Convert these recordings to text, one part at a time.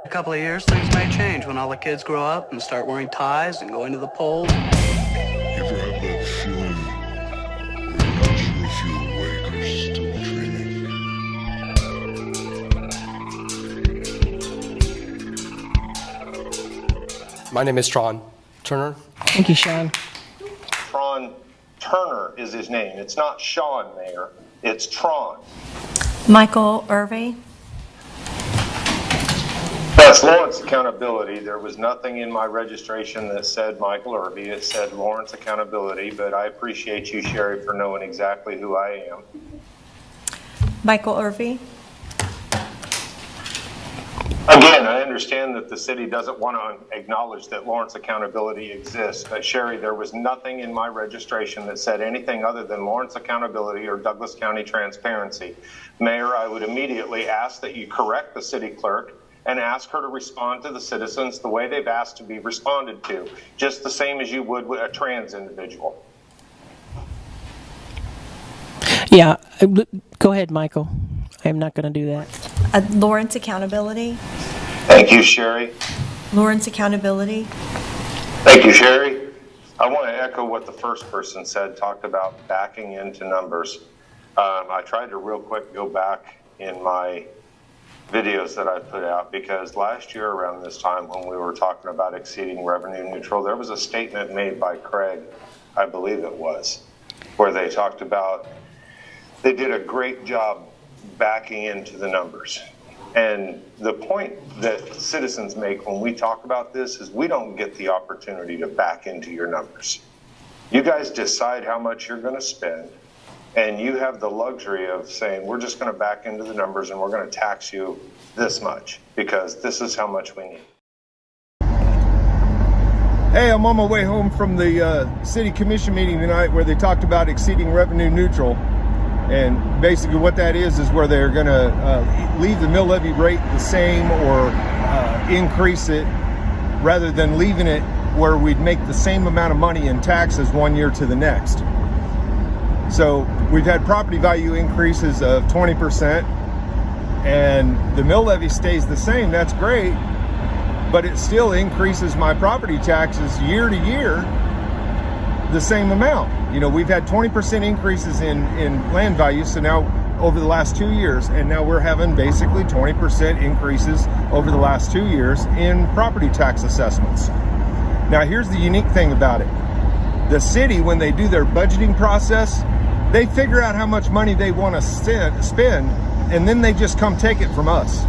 A couple of years, things may change when all the kids grow up and start wearing ties and going to the polls. You ever have that feeling where you're not sure if you're awake or still dreaming? My name is Tron Turner. Thank you, Sean. Tron Turner is his name. It's not Sean, Mayor. It's Tron. Michael Irving. That's Lawrence Accountability. There was nothing in my registration that said Michael Irving. It said Lawrence Accountability, but I appreciate you, Sherry, for knowing exactly who I am. Michael Irving. Again, I understand that the city doesn't want to acknowledge that Lawrence Accountability exists, but Sherry, there was nothing in my registration that said anything other than Lawrence Accountability or Douglas County Transparency. Mayor, I would immediately ask that you correct the city clerk and ask her to respond to the citizens the way they've asked to be responded to, just the same as you would with a trans individual. Yeah, go ahead, Michael. I'm not going to do that. Lawrence Accountability. Thank you, Sherry. Lawrence Accountability. Thank you, Sherry. I want to echo what the first person said, talked about backing into numbers. I tried to real quick go back in my videos that I put out, because last year around this time when we were talking about exceeding revenue neutral, there was a statement made by Craig, I believe it was, where they talked about they did a great job backing into the numbers. And the point that citizens make when we talk about this is we don't get the opportunity to back into your numbers. You guys decide how much you're going to spend, and you have the luxury of saying, we're just going to back into the numbers and we're going to tax you this much because this is how much we need. Hey, I'm on my way home from the city commission meeting tonight where they talked about exceeding revenue neutral. And basically what that is where they're going to leave the mill levy rate the same or increase it, rather than leaving it where we'd make the same amount of money in taxes one year to the next. So we've had property value increases of 20%, and the mill levy stays the same. That's great, but it still increases my property taxes year to year the same amount. You know, we've had 20% increases in land value, so now over the last 2 years, and now we're having basically 20% increases over the last 2 years in property tax assessments. Now here's the unique thing about it. The city, when they do their budgeting process, they figure out how much money they want to spend, and then they just come take it from us.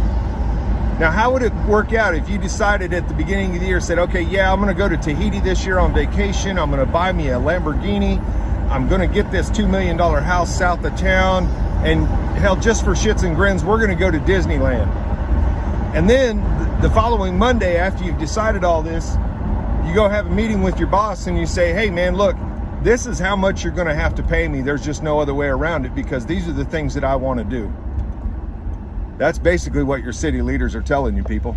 Now, how would it work out if you decided at the beginning of the year, said, okay, yeah, I'm going to go to Tahiti this year on vacation. I'm going to buy me a Lamborghini. I'm going to get this $2 million house south of town. And hell, just for shits and grins, we're going to go to Disneyland. And then the following Monday, after you've decided all this, you go have a meeting with your boss and you say, hey man, look, this is how much you're going to have to pay me. There's just no other way around it because these are the things that I want to do. That's basically what your city leaders are telling you, people.